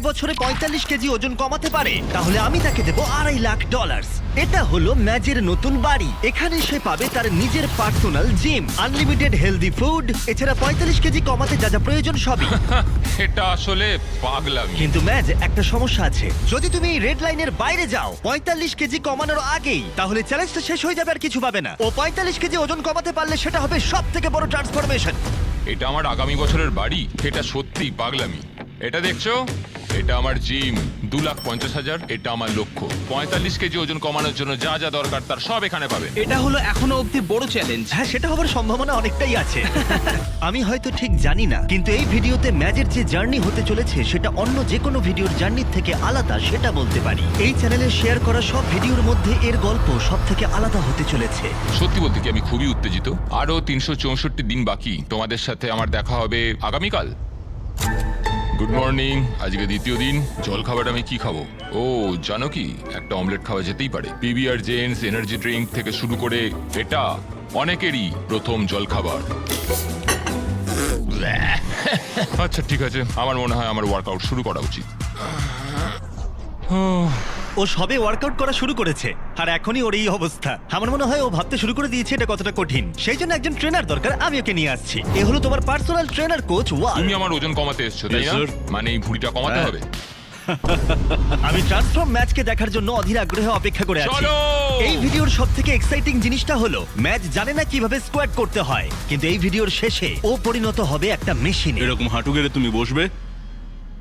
বছরে ৪৫ কেজি ওজন কমাতে পারে তাহলে আমি তাকে দেবো $২.৫ লাখ। এটা হলো ম্যাজের নতুন বাড়ি। এখানে সে পাবে তার নিজের personal gym, unlimited healthy food, এছাড়া ৪৫ কেজি কমাতে যা যা প্রয়োজন সবই। এটা আসলে পাগলামি। কিন্তু ম্যাজ, একটা সমস্যা আছে। যদি তুমি এই রেড লাইনের বাইরে যাও ৪৫ কেজি কমানোর আগেই, তাহলে চ্যালেঞ্জটা শেষ হয়ে যাবে আর কিছু পাবে না। ও ৪৫ কেজি ওজন কমাতে পারলে সেটা হবে সব থেকে বড় ট্রান্সফরমেশন। এটা আমার আগামী বছরের বাড়ি। এটা সত্যিই পাগলামি। এটা দেখছো, এটা আমার জিম, ২,৫০,০০০। এটা আমার লক্ষ্য। ৪৫ কেজি ওজন কমানোর জন্য যা যা দরকার তার সব এখানে পাবেন। এটা হলো এখনো অব্দি বড় চ্যালেঞ্জ। হ্যাঁ, সেটা হবার সম্ভাবনা অনেকটাই আছে। আমি হয়তো ঠিক জানি না, কিন্তু এই ভিডিওতে ম্যাজের যে জার্নি হতে চলেছে সেটা অন্য যে কোনো ভিডিওর জার্নির থেকে আলাদা, সেটা বলতে পারি। এই চ্যানেলে শেয়ার করা সব ভিডিওর মধ্যে এর গল্প সব থেকে আলাদা হতে চলেছে। সত্যি বলতে কি আমি খুবই উত্তেজিত। আরো ৩৬৪ দিন বাকি। তোমাদের সাথে আমার দেখা হবে আগামীকাল। Good morning. আজকে দ্বিতীয় দিন। জল খাবার আমি কি খাবো? ও জানো কি, একটা অমলেট খাওয়া যেতেই পারে। পিবিআর জেন্টস এনার্জি ড্রিঙ্ক থেকে শুরু করে এটা অনেকেরই প্রথম জল খাবার। আচ্ছা ঠিক আছে, আমার মনে হয় আমার ওয়ার্কআউট শুরু করা উচিত। ও সবে ওয়ার্কআউট করা শুরু করেছে আর এখনই ওর এই অবস্থা। আমার মনে হয় ও ভাবতে শুরু করে দিয়েছে এটা কতটা কঠিন। সেই জন্য একজন ট্রেনার দরকার, আমি ওকে নিয়ে আসছি। এ হলো তোমার পার্সোনাল ট্রেনার কোচ ওয়াল। তুমি আমার ওজন কমাতে এসেছো তাই Yes, না? sir. মানে এই ভুঁড়িটা কমাতে হবে। আমি ট্রান্সফর্ম ম্যাচকে দেখার জন্য অধীর আগ্রহে অপেক্ষা করে আছি। চলো! এই ভিডিওর সবথেকে এক্সাইটিং জিনিসটা হলো ম্যাচ জানে না কিভাবে স্কোয়াট করতে হয়, কিন্তু এই ভিডিওর শেষে ও পরিণত হবে একটা মেশিনে। এরকম হাঁটু গেড়ে তুমি বসবে,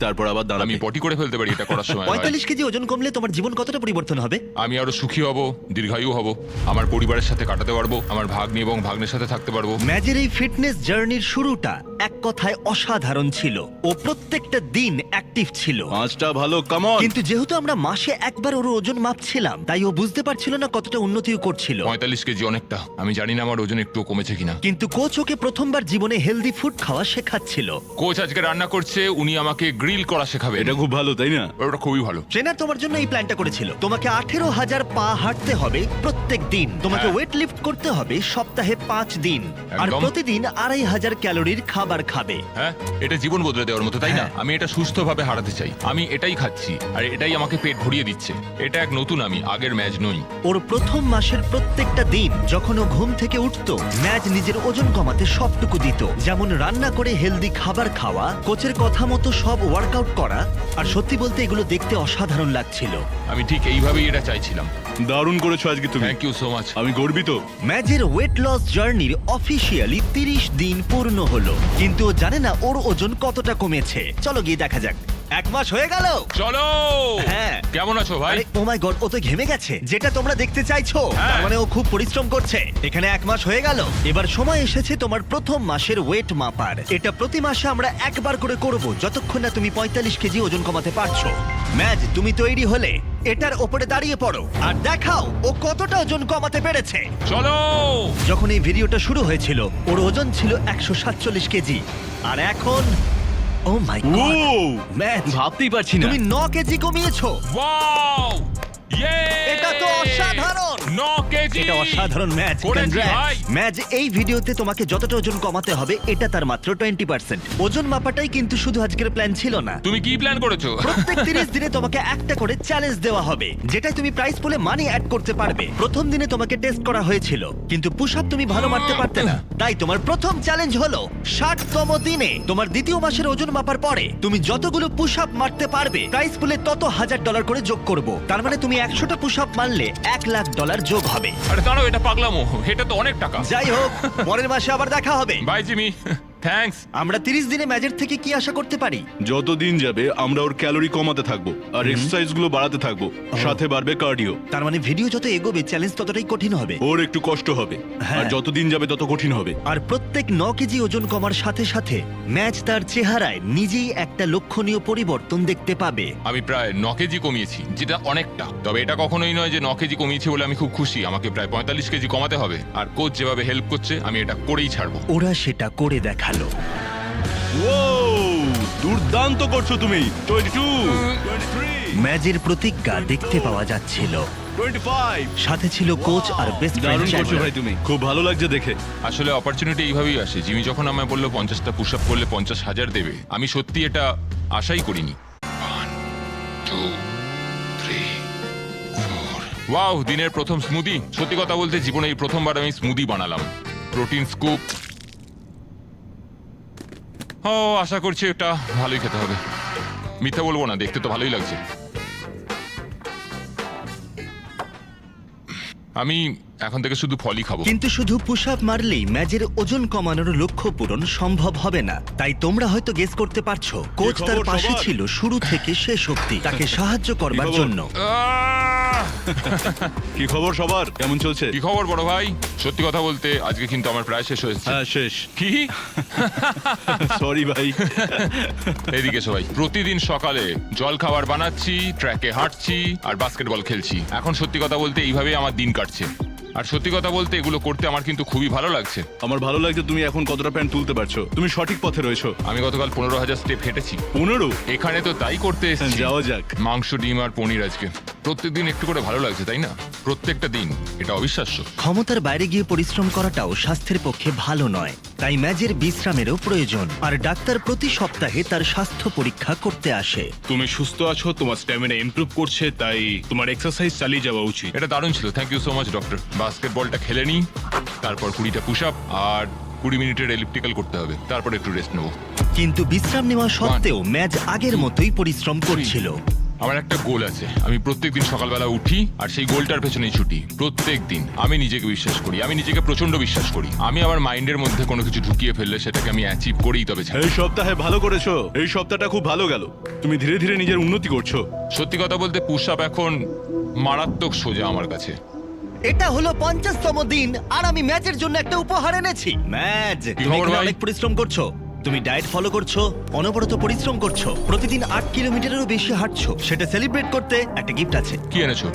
তারপর আবার আমি দাঁড়াবে। পটি করে ফেলতে পারি এটা করার সময়। ভাই। ৪৫ কেজি ওজন কমলে তোমার জীবন কতটা পরিবর্তন হবে? আমি আরো সুখী হব, দীর্ঘায়ু হব, আমার পরিবারের সাথে কাটাতে পারবো, আমার ভাগ্নি এবং ভাগ্নের সাথে থাকতে পারবো। ম্যাচের এই ফিটনেস জার্নির শুরুটা এক কথায় অসাধারণ ছিল। ও প্রত্যেকটা দিন অ্যাক্টিভ ছিল। পাঁচটা ভালো, কামন। কিন্তু যেহেতু আমরা মাসে একবার ওর ওজন মাপছিলাম, তাই ও বুঝতে পারছিল না কতটা উন্নতিও করছিল। ৪৫ কেজি অনেকটা। আমি জানি না আমার ওজন একটু কমেছে কিনা। কিন্তু কোচ ওকে প্রথমবার জীবনে হেলদি ফুড খাওয়া শেখাচ্ছিল। কোচ আজকে রান্না করছে, উনি আমাকে গ্রিল করা শেখাবে। এটা খুব ভালো, তাই না? ওটা খুবই ভালো। ট্রেনার তোমার জন্য এই প্ল্যানটা করেছিল। তোমাকে ১৮,০০০ পা হাঁটতে হবে প্রত্যেক দিন। তোমাকে হ্যাঁ। ওয়েট লিফট করতে হবে সপ্তাহে ৫ দিন। আর একদম। প্রতিদিন ২৫০০ ক্যালোরির খাবার খাবে। হ্যাঁ, এটা জীবন বদলে দেওয়ার মতো, তাই না? হ্যাঁ। আমি এটা সুস্থভাবে হারাতে চাই। আমি এটাই খাচ্ছি আর এটাই আমাকে পেট ভরিয়ে দিচ্ছে। এটা এক নতুন আমি, আগের ম্যাচ নই। ওর প্রথম মাসের প্রত্যেকটা দিন যখন ও ঘুম থেকে উঠতো, ম্যাচ নিজের ওজন কমাতে সবটুকু দিত। যেমন রান্না করে হেলদি খাবার খাওয়া, কোচের কথা মতো সব ওয়ার্কআউট করা। আর সত্যি বলতে এগুলো দেখতে অসাধারণ লাগছিল। আমি ঠিক এইভাবেই এটা চাইছিলাম। দারুণ করেছো আজকে তুমি। Thank you so much. আমি গর্বিত। ম্যাচের ওয়েট লস জার্নির অফিসিয়ালি ৩০ দিন পূর্ণ হলো, কিন্তু ও জানে না ওর ওজন কতটা কমেছে। চলো গিয়ে দেখা যাক। ১ মাস হয়ে গেল। চলো। হ্যাঁ। কেমন আছো ভাই? আরে ও মাই গড, ও তো ঘেমে গেছে, যেটা তোমরা দেখতে চাইছো। হ্যাঁ। তার মানে ও খুব পরিশ্রম করছে। এখানে ১ মাস হয়ে গেল। এবার সময় এসেছে তোমার প্রথম মাসের ওয়েট মাপার। এটা প্রতি মাসে আমরা একবার করে করব, যতক্ষণ না তুমি ৪৫ কেজি ওজন কমাতে পারছো। ম্যাচ, তুমি তৈরি হলে এটার ওপরে দাঁড়িয়ে পড়ো আর দেখাও ও কতটা ওজন কমাতে পেরেছে। চলো। যখন এই ভিডিওটা শুরু হয়েছিল ওর ওজন ছিল ১৪৭ কেজি, আর এখন ও মাই ও গড, ম্যাচ, ভাবতেই পারছি না। তুমি ৯ কেজি কমিয়েছো। ওয়াও! ইয়ে! এটা তো অসাধারণ। ৯ কেজি। এটা অসাধারণ ম্যাচ। করেছি ভাই। ম্যাচ, এই ভিডিওতে তোমাকে যতটা ওজন কমাতে হবে এটা তার মাত্র 20%। ওজন মাপাটাই কিন্তু শুধু আজকের প্ল্যান ছিল না। তুমি কি প্ল্যান করেছো? প্রত্যেক 30 দিনে তোমাকে একটা করে চ্যালেঞ্জ দেওয়া হবে, যেটাই তুমি প্রাইস পুলে মানি অ্যাড করতে পারবে। প্রথম দিনে তোমাকে টেস্ট করা হয়েছিল, কিন্তু পুশ আপ তুমি ভালো মারতে পারতে না। তাই তোমার প্রথম চ্যালেঞ্জ হলো 60তম দিনে তোমার দ্বিতীয় মাসের ওজন মাপার পরে তুমি যতগুলো পুশ আপ মারতে পারবে, প্রাইস পুলে তত $1000 করে যোগ করব। তার মানে তুমি 100টা পুশ আপ মারলে $1,00,000 যোগ হবে। আরে দাঁড়াও, এটা পাগলামো। এটা তো অনেক টাকা। যাই হোক, পরের মাসে আবার দেখা হবে। Bye Jimmy. থ্যাঙ্কস। আমরা 30 দিনে ম্যাচের থেকে কি আশা করতে পারি? যত দিন যাবে আমরা ওর ক্যালোরি কমাতে থাকবো আর এক্সারসাইজ গুলো বাড়াতে থাকবো, সাথে বাড়বে কার্ডিও। তার মানে ভিডিও যত এগোবে চ্যালেঞ্জ ততটাই কঠিন হবে। ওর একটু কষ্ট হবে, হ্যাঁ। আর যত দিন যাবে তত কঠিন হবে। আর প্রত্যেক 9 কেজি ওজন কমার সাথে সাথে ম্যাচ তার চেহারায় নিজেই একটা লক্ষণীয় পরিবর্তন দেখতে পাবে। আমি প্রায় ৯ কেজি কমিয়েছি, যেটা অনেকটা। তবে এটা কখনোই নয় যে 9 কেজি কমিয়েছি বলে আমি খুব খুশি। আমাকে প্রায় ৪৫ কেজি কমাতে হবে। আর কোচ যেভাবে হেল্প করছে, আমি এটা করেই ছাড়বো। ওরা সেটা করে দেখালো। ও দুর্দান্ত করছো তুমি। 22, 23, ম্যাচের প্রতিজ্ঞা দেখতে পাওয়া যাচ্ছিল। 25। সাথে ছিল কোচ আর বেস্ট ফ্রেন্ড দারুণ করছো ভাই তুমি, খুব ভালো লাগছে দেখে। আসলে অপরচুনিটি এইভাবেই আসে। জিমি যখন আমায় বললো 50টা পুশ আপ করলে 50,000 দেবে, আমি সত্যি এটা আশাই করিনি। ওয়াও, দিনের প্রথম স্মুদি। সত্যি কথা বলতে জীবনে এই প্রথমবার আমি স্মুদি বানালাম। Protein scoop. ও, আশা করছি এটা ভালোই খেতে হবে। মিথ্যা বলবো না, দেখতে তো ভালোই লাগছে। আমি এখন থেকে শুধু ফলই খাবো। কিন্তু শুধু পুশ আপ মারলেই ম্যাজের ওজন কমানোর লক্ষ্য পূরণ সম্ভব হবে না। তাই তোমরা হয়তো গেস করতে পারছো কোচ খবর তার পাশে সবার? ছিল শুরু থেকে শেষ অবধি তাকে সাহায্য করবার খবর? জন্য। আহ! কি খবর সবার, কেমন চলছে? কি খবর বড় ভাই? সত্যি কথা বলতে আজকে কিন্তু আমার প্রায় শেষ হয়েছে। হ্যাঁ, শেষ। কি? সরি ভাই। এদিকে সবাই, প্রতিদিন সকালে জল খাবার বানাচ্ছি, ট্র্যাকে হাঁটছি আর বাস্কেটবল খেলছি। এখন সত্যি কথা বলতে এইভাবেই আমার দিন কাটছে। আর সত্যি কথা বলতে এগুলো করতে আমার কিন্তু খুবই ভালো লাগছে। আমার ভালো লাগছে তুমি এখন কতটা প্যান্ট তুলতে পারছো। তুমি সঠিক পথে রয়েছো। আমি গতকাল 15,000 স্টেপ হেঁটেছি। 15? এখানে তো তাই করতে এসেছি। যাওয়া যাক। মাংস, ডিম আর পনির আজকে। প্রত্যেকদিন একটু করে ভালো লাগছে, তাই না? প্রত্যেকটা দিন। এটা অবিশ্বাস্য। ক্ষমতার বাইরে গিয়ে পরিশ্রম করাটাও স্বাস্থ্যের পক্ষে ভালো নয়, তাই ম্যাজের বিশ্রামেরও প্রয়োজন। আর ডাক্তার প্রতি সপ্তাহে তার স্বাস্থ্য পরীক্ষা করতে আসে। তুমি সুস্থ আছো, তোমার স্ট্যামিনা ইমপ্রুভ করছে, তাই তোমার এক্সারসাইজ চালিয়ে যাওয়া উচিত। এটা দারুণ ছিল। Thank you so much doctor. বাস্কেটবলটা খেলে নিই, তারপর 20টা পুশ আপ আর 20 মিনিটের এলিপ্টিক্যাল করতে হবে, তারপর একটু রেস্ট নেবো। কিন্তু বিশ্রাম নেওয়া সত্ত্বেও ম্যাজ আগের মতোই পরিশ্রম করছিল। আমার একটা গোল আছে। আমি প্রত্যেকদিন সকালবেলা উঠি আর সেই গোলটার পেছনেই ছুটি। প্রত্যেক দিন আমি নিজেকে বিশ্বাস করি, আমি নিজেকে প্রচন্ড বিশ্বাস করি। আমি আমার মাইন্ডের মধ্যে কোনো কিছু ঢুকিয়ে ফেললে সেটাকে আমি অ্যাচিভ করেই তবে ছাড়ি। এই সপ্তাহে ভালো করেছো। এই সপ্তাহটা খুব ভালো গেল। তুমি ধীরে ধীরে নিজের উন্নতি করছো। সত্যি কথা বলতে পুশ আপ এখন মারাত্মক সোজা আমার কাছে। এটা হলো 50তম দিন আর আমি ম্যাচের জন্য একটা উপহার এনেছি। ম্যাচ, তুমি খবর এখানে ভাই? অনেক পরিশ্রম করছো। তুমি ডায়েট ফলো করছো, অনবরত পরিশ্রম করছো, প্রতিদিন 8 কিলোমিটারেরও বেশি হাঁটছো। সেটা সেলিব্রেট করতে একটা গিফট আছে। কি এনেছো?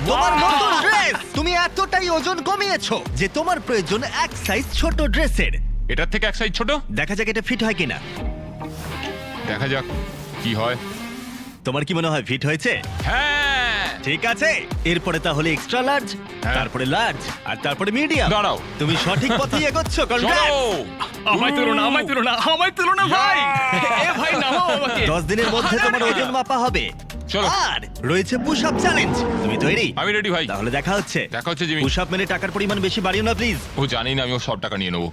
তোমার নতুন ড্রেস। তুমি এতটাই ওজন কমিয়েছো যে তোমার প্রয়োজন এক সাইজ ছোট ড্রেসের। এটার থেকে এক সাইজ ছোট। দেখা যাক এটা ফিট হয় কিনা। দেখা যাক কি হয়। তোমার কি মনে হয় ফিট হয়েছে? হ্যাঁ। ঠিক আছে, এরপরে তাহলে এক্সট্রা লার্জ, হ্যাঁ। তারপরে লার্জ আর তারপরে মিডিয়াম। দাঁড়াও। তুমি সঠিক পথেই এগোচ্ছ। চলো। কনগ্রাটস। আমায় তুলো না, আমায় তুলো না, আমায় তুলো না ভাই। এ ভাই নামাও আমাকে। 10 দিনের মধ্যে তোমার ওজন মাপা হবে। চলো। আর রয়েছে পুশ আপ চ্যালেঞ্জ। তুমি তৈরি? আমি রেডি ভাই। তাহলে দেখা হচ্ছে। দেখা হচ্ছে জিমি। পুশ আপ মেনে টাকার পরিমাণ বেশি বাড়িও না প্লিজ। ও জানি না আমি ওর সব টাকা নিয়ে নেবো।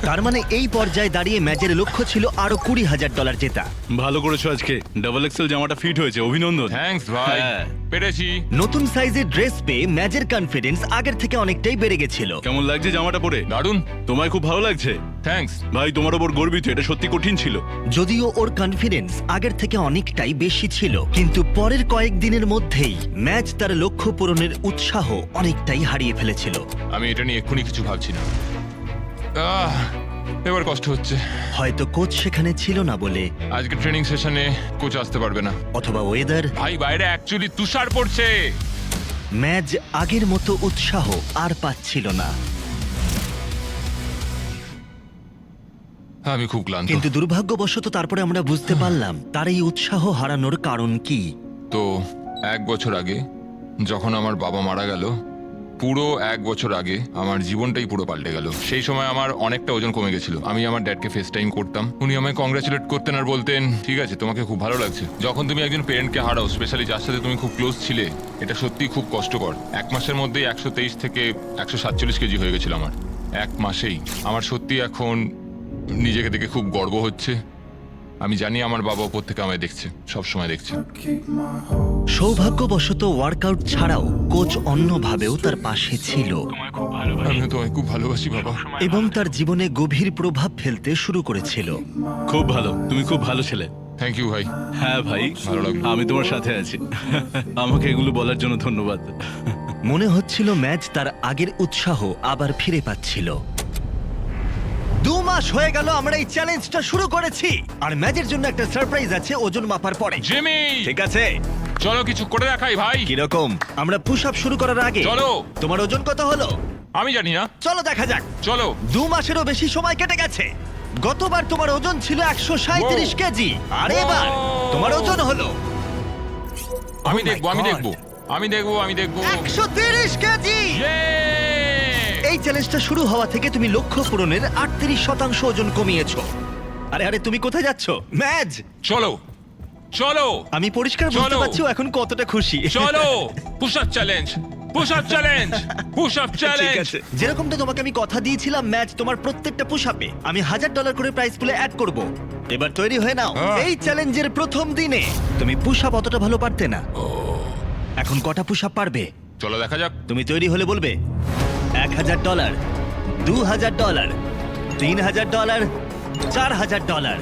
তার মানে এই পর্যায়ে দাঁড়িয়ে ম্যাচের লক্ষ্য ছিল আরো $20,000 জেতা। ভালো করেছো আজকে। ডাবল এক্সেল জামাটা ফিট হয়েছে, অভিনন্দন। থ্যাঙ্কস ভাই। হ্যাঁ। পেরেছি। নতুন সাইজের ড্রেস পেয়ে ম্যাচের কনফিডেন্স আগের থেকে অনেকটাই বেড়ে গেছিল। কেমন লাগছে জামাটা পরে? দারুণ। তোমায় খুব ভালো লাগছে? থ্যাঙ্কস। ভাই তোমার ওপর গর্বিত। এটা সত্যি কঠিন ছিল। যদিও ওর কনফিডেন্স আগের থেকে অনেকটাই বেশি ছিল, কিন্তু পরের কয়েকদিনের মধ্যেই ম্যাচ তার লক্ষ্য পূরণের উৎসাহ অনেকটাই হারিয়ে ফেলেছিল। আমি এটা নিয়ে এক্ষুনি কিছু ভাবছি না। এবার কষ্ট হচ্ছে। হয়তো কোচ সেখানে ছিল না বলে, আজকে ট্রেনিং সেশনে কোচ আসতে পারবে না। অথবা ওয়েদার। ভাই বাইরে অ্যাকচুয়ালি তুষার পড়ছে। ম্যাচ আগের মতো উৎসাহ আর পাচ্ছিল না। আমি খুব ক্লান্ত। কিন্তু দুর্ভাগ্যবশত তারপরে আমরা বুঝতে পারলাম তার এই উৎসাহ হারানোর কারণ কি। তো 1 বছর আগে যখন আমার বাবা মারা গেল, পুরো 1 বছর আগে আমার জীবনটাই পুরো পাল্টে গেল। সেই সময় আমার অনেকটা ওজন কমে গেছিল। আমি আমার ড্যাডকে ফেস টাইম করতাম, উনি আমায় কংগ্রাচুলেট করতেন আর বলতেন ঠিক আছে তোমাকে খুব ভালো লাগছে। যখন তুমি একজন পেরেন্টকে হারাও, স্পেশালি যার সাথে তুমি খুব ক্লোজ ছিলে, এটা সত্যিই খুব কষ্টকর। 1 মাসের মধ্যেই 123 থেকে 147 কেজি হয়ে গেছিল আমার। 1 মাসেই। আমার সত্যি এখন নিজেকে দেখে খুব গর্ব হচ্ছে। আমি জানি আমার বাবা ওপর থেকে আমায় দেখছে, সব সময় দেখছে। সৌভাগ্যবশত ওয়ার্কআউট ছাড়াও কোচ অন্যভাবেও তার পাশে ছিল আমিও তোমায় খুব ভালোবাসি বাবা। এবং তার জীবনে গভীর প্রভাব ফেলতে শুরু করেছিল। খুব ভালো, তুমি খুব ভালো ছেলে। থ্যাংক ইউ ভাই। হ্যাঁ ভাই, ভালো লাগলো। আমি তোমার সাথে আছি। আমাকে এগুলো বলার জন্য ধন্যবাদ। মনে হচ্ছিল ম্যাচ তার আগের উৎসাহ আবার ফিরে পাচ্ছিল। 2 মাস হয়ে গেল আমরা এই চ্যালেঞ্জটা শুরু করেছি, আর ম্যাচের জন্য একটা সারপ্রাইজ আছে ওজন মাপার পরে। জিমি, ঠিক আছে, চলো কিছু করে দেখাই ভাই। কিরকম? আমরা পুশ আপ শুরু করার আগে চলো। তোমার ওজন কত হলো আমি জানি না। চলো দেখা যাক। চলো। 2 মাসেরও বেশি সময় কেটে গেছে। গতবার তোমার ওজন ছিল 137 কেজি, আর এবার তোমার ওজন হলো আমি Oh my দেখবো, আমি God. দেখবো, আমি দেখবো, আমি দেখবো। 130 কেজি। Yay! এই চ্যালেঞ্জটা শুরু হওয়া থেকে তুমি লক্ষ্য পূরণের 38% ওজন কমিয়েছো। আরে আরে তুমি কোথায় যাচ্ছ ম্যাচ? চলো। চলো আমি পরিষ্কার বুঝতে চলো। পারছি ও এখন কতটা খুশি। চলো push up challenge, push up challenge, push up ঠিক চ্যালেঞ্জ। আছে, যেরকমটা তোমাকে আমি কথা দিয়েছিলাম, ম্যাচ তোমার প্রত্যেকটা পুশ আপে আমি $1000 করে প্রাইস পুলে অ্যাড করব। এবার তৈরি হয়ে নাও। এই চ্যালেঞ্জের প্রথম দিনে তুমি পুশ আপ অতটা ভালো পারতে না, এখন কটা পুশ আপ পারবে? চলো দেখা যাক। তুমি তৈরি হলে বলবে। $1000, $2000, $3000, $4000,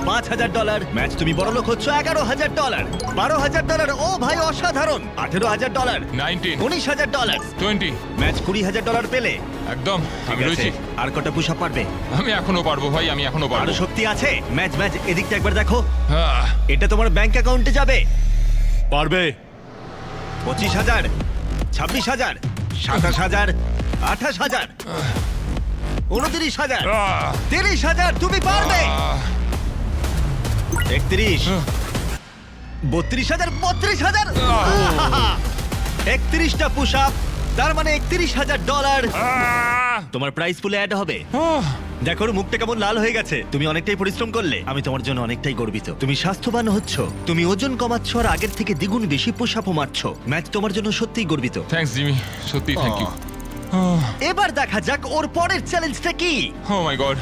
$5000। ম্যাচ তুমি বড় লোক হচ্ছ। $11000, $12000। ও ভাই অসাধারণ। $18000, 19, $19000। 20, ম্যাচ $20000 পেলে। একদম আমি ঠিক আছে, রয়েছি। আর কটা পুশ আপ পারবে? আমি এখনো পারবো ভাই, আমি এখনো আরো পারবো। শক্তি আছে। ম্যাচ ম্যাচ এদিকটা একবার দেখো। আহ, এটা তোমার ব্যাংক অ্যাকাউন্টে যাবে। পারবে। 25000, 26000, 27000, 28000, 29000, আহ, 30000। তুমি পারবে। আহ, 31, 32000, 32000। 31টা পুশ আপ, তার মানে $31000 আহ, তোমার প্রাইস পুলে অ্যাড হবে। আহ। দেখো ওর মুখটা কেমন লাল হয়ে গেছে। তুমি অনেকটাই পরিশ্রম করলে, আমি তোমার জন্য অনেকটাই গর্বিত। তুমি স্বাস্থ্যবান হচ্ছ, তুমি ওজন কমাচ্ছ, আর আগের থেকে দ্বিগুণ বেশি পুশ আপও মারছ। ম্যাচ তোমার জন্য সত্যিই গর্বিত। থ্যাঙ্কস জিমি, সত্যি থ্যাংক ইউ। এবার দেখা যাক ওর পরের চ্যালেঞ্জটা কি। ও মাই গড,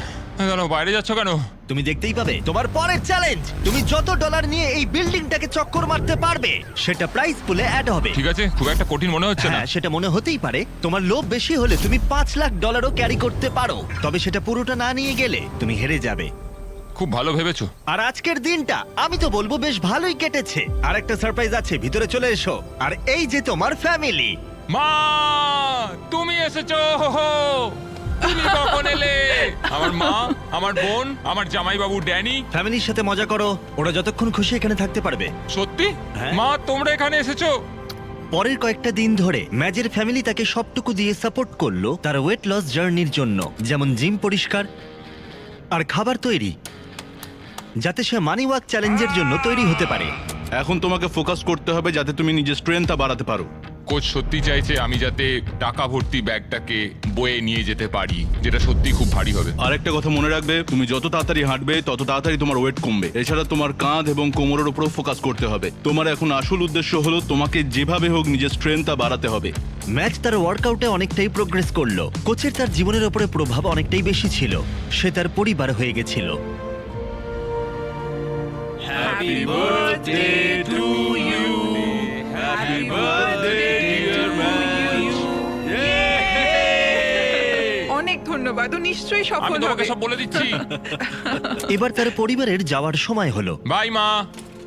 দাঁড়াও, বাইরে যাচ্ছ কেন? তুমি দেখতেই পাবে তোমার পরের চ্যালেঞ্জ। তুমি যত ডলার নিয়ে এই বিল্ডিংটাকে চক্কর মারতে পারবে সেটা প্রাইস পুলে অ্যাড হবে। ঠিক আছে, খুব একটা কঠিন মনে হচ্ছে না। হ্যাঁ, সেটা মনে হতেই পারে। তোমার লোভ বেশি হলে তুমি $5,00,000 ক্যারি করতে পারো, তবে সেটা পুরোটা না নিয়ে গেলে তুমি হেরে যাবে। খুব ভালো ভেবেছো। আর আজকের দিনটা আমি তো বলবো বেশ ভালোই কেটেছে। আর একটা সারপ্রাইজ আছে, ভিতরে চলে এসো। আর এই যে তোমার ফ্যামিলি। মা, তুমি এসেছো। তুমি কখন এলে? আমার মা, আমার বোন, আমার জামাইবাবু ড্যানি। ফ্যামিলির সাথে মজা করো, ওরা যতক্ষণ খুশি এখানে থাকতে পারবে। সত্যি? হ্যাঁ। মা, তোমরা এখানে এসেছো? পরের কয়েকটা দিন ধরে ম্যাজের ফ্যামিলি তাকে সবটুকু দিয়ে সাপোর্ট করলো তার ওয়েট লস জার্নির জন্য, যেমন জিম পরিষ্কার আর খাবার তৈরি, যাতে সে মানি ওয়াক চ্যালেঞ্জের জন্য তৈরি হতে পারে। এখন তোমাকে ফোকাস করতে হবে যাতে তুমি নিজের স্ট্রেংথটা বাড়াতে পারো। কোচ সত্যি চাইছে আমি যাতে টাকা ভর্তি ব্যাগটাকে বয়ে নিয়ে যেতে পারি, যেটা সত্যি খুব ভারী হবে। আরেকটা কথা মনে রাখবে, তুমি যত তাড়াতাড়ি হাঁটবে তত তাড়াতাড়ি তোমার ওয়েট কমবে। এছাড়া তোমার কাঁধ এবং কোমরের উপরও ফোকাস করতে হবে। তোমার এখন আসল উদ্দেশ্য হলো তোমাকে যেভাবে হোক নিজের স্ট্রেংথটা বাড়াতে হবে। ম্যাচ তার ওয়ার্কআউটে অনেকটাই প্রোগ্রেস করলো। কোচের তার জীবনের উপরে প্রভাব অনেকটাই বেশি ছিল। সে তার পরিবার হয়ে গেছিল। অনেক ধন্যবাদ, ও নিশ্চয়ই আমি সফল তোমাকে হবে। সব বলে দিচ্ছি। এবার তার পরিবারের যাওয়ার সময় হলো। বাই মা।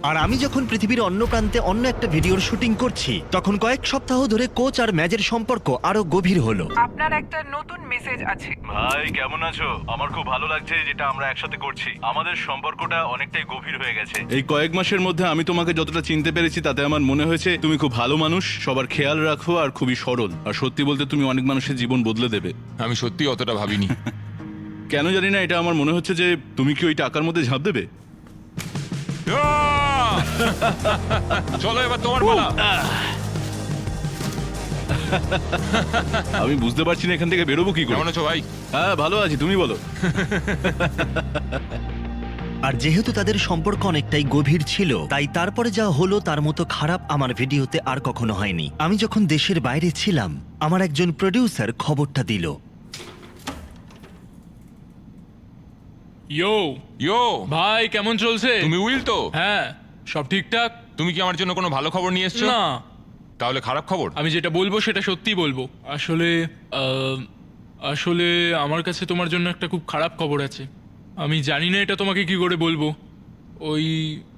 আর আমি যখন পৃথিবীর অন্য প্রান্তে অন্য একটা ভিডিওর শুটিং করছি, তখন কয়েক সপ্তাহ ধরে কোচ আর ম্যাচের সম্পর্ক আরো গভীর হলো। আপনার একটা নতুন মেসেজ আছে। ভাই কেমন আছো? আমার খুব ভালো লাগছে যেটা আমরা একসাথে করছি। আমাদের সম্পর্কটা অনেকটাই গভীর হয়ে গেছে। এই কয়েক মাসের মধ্যে আমি তোমাকে যতটা চিনতে পেরেছি তাতে আমার মনে হয়েছে তুমি খুব ভালো মানুষ, সবার খেয়াল রাখো আর খুবই সরল। আর সত্যি বলতে তুমি অনেক মানুষের জীবন বদলে দেবে। আমি সত্যি অতটা ভাবিনি। কেন জানি না, এটা আমার মনে হচ্ছে যে তুমি কি ওই টাকার মধ্যে ঝাঁপ দেবে। আহ! চলো এবার তোমার পালা। আমি বুঝতে পারছি না এখান থেকে বেরোবো কি করে। কেমন আছো ভাই? হ্যাঁ ভালো আছি, তুমি বলো। আর যেহেতু তাদের সম্পর্ক অনেকটাই গভীর ছিল, তাই তারপরে যা হলো তার মতো খারাপ আমার ভিডিওতে আর কখনো হয়নি। আমি যখন দেশের বাইরে ছিলাম, আমার একজন প্রডিউসার খবরটা দিল। ইয়ো ইয়ো ভাই, কেমন চলছে? তুমি উইল তো? হ্যাঁ, সব ঠিকঠাক। তুমি কি আমার জন্য কোনো ভালো খবর নিয়ে এসছো? না, তাহলে খারাপ খবর? আমি যেটা বলবো সেটা সত্যি বলবো। আসলে আমার কাছে তোমার জন্য একটা খুব খারাপ খবর আছে। আমি জানি না এটা তোমাকে কি করে বলবো। ওই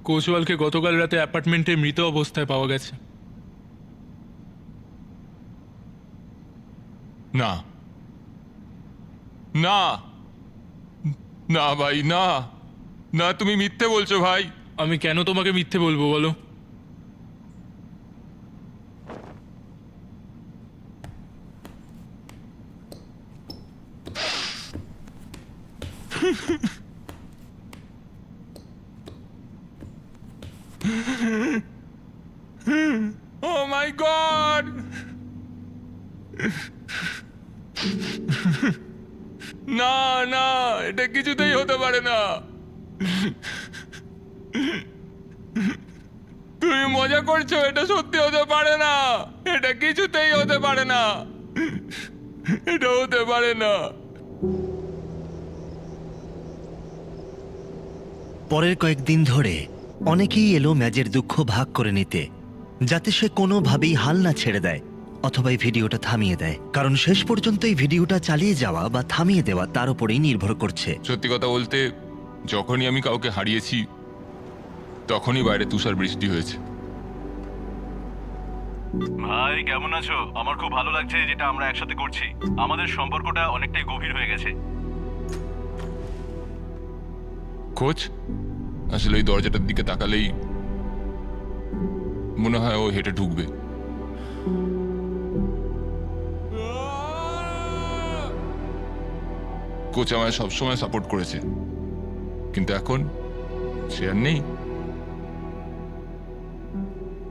কোচওয়ালকে গতকাল রাতে অ্যাপার্টমেন্টে মৃত অবস্থায় পাওয়া গেছে। না না না ভাই, না না, তুমি মিথ্যে বলছো ভাই। আমি কেন তোমাকে মিথ্যে বলবো বলো? ও মাই গড! না না, এটা কিছুতেই হতে পারে না। তুমি মজা করছো? এটা সত্যি হতে পারে না, এটা কিছুতেই হতে পারে না, এটা হতে পারে না। পরের কয়েকদিন ধরে অনেকেই এলো ম্যাজের দুঃখ ভাগ করে নিতে, যাতে সে কোনোভাবেই হাল না ছেড়ে দেয় অথবা এই ভিডিওটা থামিয়ে দেয়, কারণ শেষ পর্যন্ত এই ভিডিওটা চালিয়ে যাওয়া বা থামিয়ে দেওয়া তার উপরেই নির্ভর করছে। সত্যি কথা বলতে, যখনই আমি কাউকে হারিয়েছি তখনই বাইরে তুষার বৃষ্টি হয়েছে। ভাই কেমন আছো? আমার খুব ভালো লাগছে যেটা আমরা একসাথে করছি। আমাদের সম্পর্কটা অনেকটাই গভীর হয়ে গেছে। কোচ, আসলে ওই দরজাটার দিকে তাকালেই মনে হয় ও হেঁটে ঢুকবে। কোচ আমায় সবসময় সাপোর্ট করেছে, কিন্তু এখন সে আর নেই।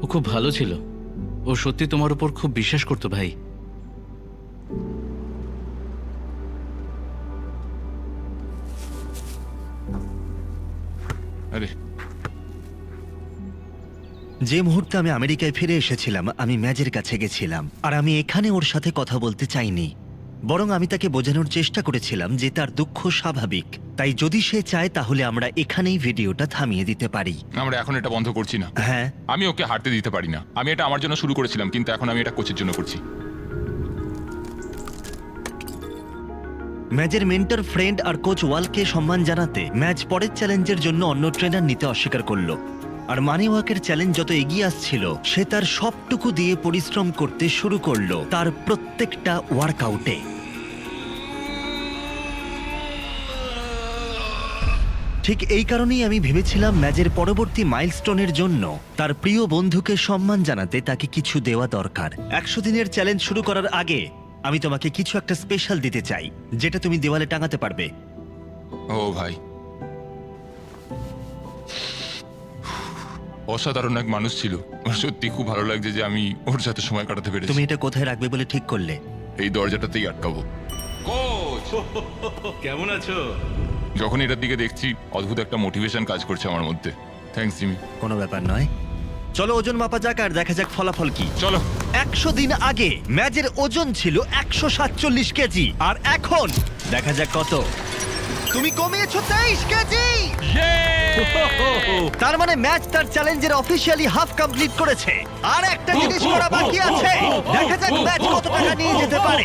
ও খুব ভালো ছিল, ও সত্যি তোমার উপর খুব বিশ্বাস করতো ভাই। আরে যে মুহূর্তে আমি আমেরিকায় ফিরে এসেছিলাম, আমি ম্যাজের কাছে গেছিলাম, আর আমি এখানে ওর সাথে কথা বলতে চাইনি, বরং আমি তাকে বোঝানোর চেষ্টা করেছিলাম যে তার দুঃখ স্বাভাবিক, তাই যদি সে চায় তাহলে আমরা এখানেই ভিডিওটা থামিয়ে দিতে পারি। আমরা এখন এটা বন্ধ করছি না। হ্যাঁ, আমি ওকে হাঁটতে দিতে পারি না। আমি এটা আমার জন্য শুরু করেছিলাম, কিন্তু এখন আমি এটা কোচের জন্য করছি। ম্যাজের মেন্টর, ফ্রেন্ড আর কোচ ওয়ালকে সম্মান জানাতে ম্যাচ পরের চ্যালেঞ্জের জন্য অন্য ট্রেনার নিতে অস্বীকার করলো। আর মানি ওয়াকের চ্যালেঞ্জ যত এগিয়ে আসছিল, সে তার সবটুকু দিয়ে পরিশ্রম করতে শুরু করলো তার প্রত্যেকটা ওয়ার্কআউটে। ঠিক এই কারণেই আমি ভেবেছিলাম ম্যাচের পরবর্তী মাইলস্টোনের জন্য তার প্রিয় বন্ধুকে সম্মান জানাতে তাকে কিছু দেওয়া দরকার। 100 দিনের চ্যালেঞ্জ শুরু করার আগে আমি তোমাকে কিছু একটা স্পেশাল দিতে চাই, যেটা তুমি দেওয়ালে টাঙাতে পারবে। ও ভাই, অসাধারণ এক মানুষ ছিল। আমার সত্যি খুব ভালো লাগছে যে আমি ওর সাথে সময় কাটাতে পেরেছি। তুমি এটা কোথায় রাখবে বলে ঠিক করলে? এই দরজাটাতেই আটকাবো। কোচ, কেমন আছো? যখন এটার দিকে দেখছি অদ্ভুত একটা মোটিভেশন কাজ করছে আমার মধ্যে। Thanks Jimmy. কোনো ব্যাপার নয়, চলো ওজন মাপা যাক আর দেখা যাক ফলাফল কি। চলো। 100 দিন আগে ম্যাচের ওজন ছিল 147 কেজি, আর এখন দেখা যাক কত। তুমি কমিয়েছো 23 কেজি। তার মানে ম্যাচ তার চ্যালেঞ্জের অফিসিয়ালি হাফ কমপ্লিট করেছে, আর একটা জিনিস করা বাকি আছে। দেখা যাক ম্যাচ কত টাকা নিয়ে যেতে পারে।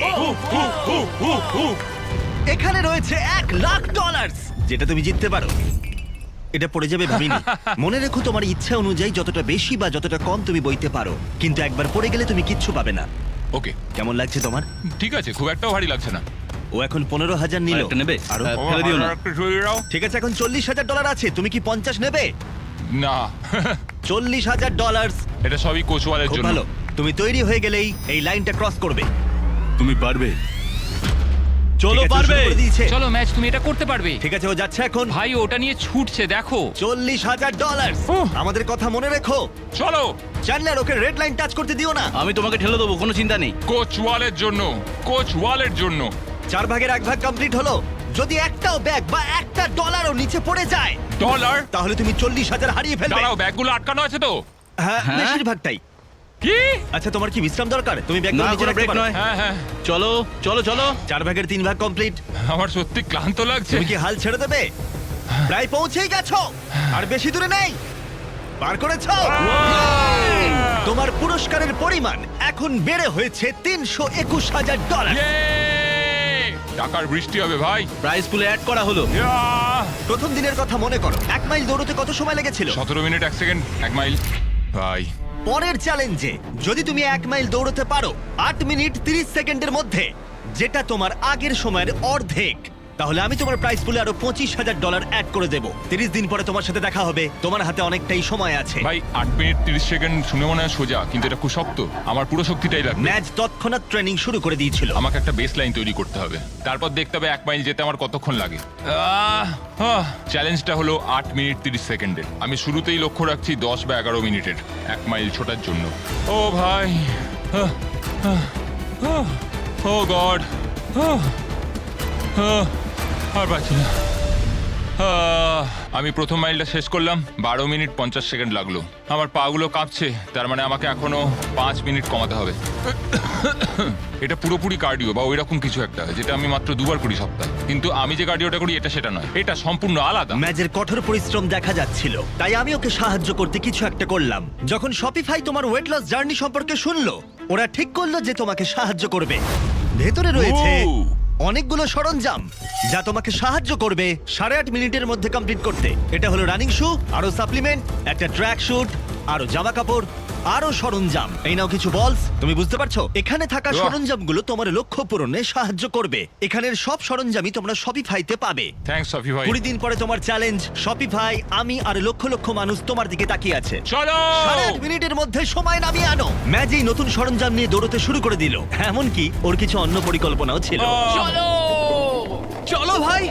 এখানে রয়েছে $1,00,000, যেটা তুমি জিততে পারো। এটা পড়ে যাবে ভাবিনি। মনে রেখো, তোমার ইচ্ছা অনুযায়ী যতটা বেশি বা যতটা কম তুমি বইতে পারো, কিন্তু একবার পড়ে গেলে তুমি কিচ্ছু পাবে না। ওকে, কেমন লাগছে তোমার? ঠিক আছে, খুব একটাও ভারী লাগছে না। ও এখন 15,000 নিল। আরেকটা নেবে? আরো? ও, ফেলে দিও না। আমার একটা শরীর দাও। ঠিক আছে, এখন $40,000 আছে। তুমি কি 50 নেবে? না, $40,000। এটা সবই কোচওয়ালের খুব জন্য। ভালো, তুমি তৈরি হয়ে গেলেই এই লাইনটা ক্রস করবে। তুমি পারবে। চলো, পারবে। চলো ম্যাচ, তুমি এটা করতে পারবে। ঠিক আছে, ও যাচ্ছে এখন। ভাই ওটা নিয়ে ছুটছে, দেখো। $40,000। আমাদের কথা মনে রেখো। চলো। Chandler, okay red line touch করতে দিও না। আমি তোমাকে ঠেলে দেবো, কোনো চিন্তা নেই। কোচওয়ালের জন্য, কোচওয়ালের জন্য। 4 ভাগের 1 ভাগ কমপ্লিট হলো। যদি একটাও ব্যাগ বা একটা ডলারও নিচে পড়ে যায়, ডলার? তাহলে তুমি 40,000 হারিয়ে ফেলবে। দাঁড়াও, ব্যাগগুলো আটকানো আছে তো? হ্যাঁ, হ্যাঁ? বেশিরভাগটাই। কি? আচ্ছা, তোমার কি বিশ্রাম দরকার? তুমি ব্যাগ না, নিচে কোনো রাখতে ব্রেক পারো। নয়। হ্যাঁ হ্যাঁ, চলো চলো চলো। 4 ভাগের 3 ভাগ কমপ্লিট। আমার সত্যি ক্লান্ত লাগছে। তুমি কি হাল ছেড়ে দেবে? প্রায় পৌঁছেই গেছো, আর বেশি দূরে নেই। পার করেছো। তোমার পুরস্কারের পরিমাণ এখন বেড়ে হয়েছে $321,000। Yay! টাকার বৃষ্টি হবে ভাই। প্রাইস পুলে অ্যাড করা হলো। ইয়াহ! প্রথম দিনের কথা মনে করো, 1 মাইল দৌড়তে কত সময় লেগেছিল? 17 মিনিট 1 সেকেন্ড, 1 মাইল। ভাই, পরের চ্যালেঞ্জে যদি তুমি 1 মাইল দৌড়তে পারো 8 মিনিট 30 সেকেন্ডের মধ্যে, যেটা তোমার আগের সময়ের অর্ধেক, তাহলে আমি তোমার প্রাইস পুলে আরো $25,000 অ্যাড করে দেবো। 30 দিন পরে তোমার সাথে দেখা হবে, তোমার হাতে অনেকটাই সময় আছে। ভাই 8 মিনিট 30 সেকেন্ড শুনে মনে হয় সোজা, কিন্তু এটা খুব শক্ত। আমার পুরো শক্তিটাই লাগবে। ম্যাচ তৎক্ষণাৎ ট্রেনিং শুরু করে দিয়েছিল। আমাকে একটা বেস লাইন তৈরি করতে হবে, তারপর দেখতে হবে 1 মাইল যেতে আমার কতক্ষণ লাগে। চ্যালেঞ্জটা হলো 8 মিনিট 30 সেকেন্ডের। আমি শুরুতেই লক্ষ্য রাখছি 10 বা 11 মিনিটের 1 মাইল ছোটার জন্য। ও ভাই, ও গড, আর পারছি না। আমি প্রথম মাইলটা শেষ করলাম, 12 মিনিট 50 সেকেন্ড লাগলো। আমার পাগুলো কাঁপছে, তার মানে আমাকে এখনো 5 মিনিট কমাতে হবে। এটা পুরোপুরি কার্ডিও বা ওইরকম কিছু একটা, যেটা আমি মাত্র 2বার করি সপ্তাহে। কিন্তু আমি যে কার্ডিওটা করি এটা সেটা নয়, এটা সম্পূর্ণ আলাদা। ম্যাজের কঠোর পরিশ্রম দেখা যাচ্ছিল, তাই আমি ওকে সাহায্য করতে কিছু একটা করলাম। যখন শপিফাই তোমার ওয়েট লস জার্নি সম্পর্কে শুনলো, ওরা ঠিক করলো যে তোমাকে সাহায্য করবে। ভেতরে রয়েছে ও! অনেকগুলো সরঞ্জাম যা তোমাকে সাহায্য করবে 8.5 মিনিটের মধ্যে কমপ্লিট করতে। এটা হলো রানিং শু, আরো সাপ্লিমেন্ট, একটা ট্র্যাক শুট, আরো জামা কাপড়, আরো সরঞ্জাম। এই নাও কিছু বলস। তুমি বুঝতে পারছো, এখানে থাকা বাহ! সরঞ্জামগুলো তোমার লক্ষ্য পূরণে সাহায্য করবে। এখানের সব সরঞ্জামই তোমরা শপিফাইতে পাবে। থ্যাঙ্কস সফি ভাই। 20 দিন পরে তোমার চ্যালেঞ্জ, শপিফাই, আমি আর লক্ষ লক্ষ মানুষ তোমার দিকে তাকিয়ে আছে। চলো! 8.5 মিনিটের মধ্যে সময় নামিয়ে আনো। ম্যাজেই নতুন সরঞ্জাম নিয়ে দৌড়তে শুরু করে দিল। এমনকি ওর কিছু অন্য পরিকল্পনাও ছিল। চলো চলো ভাই,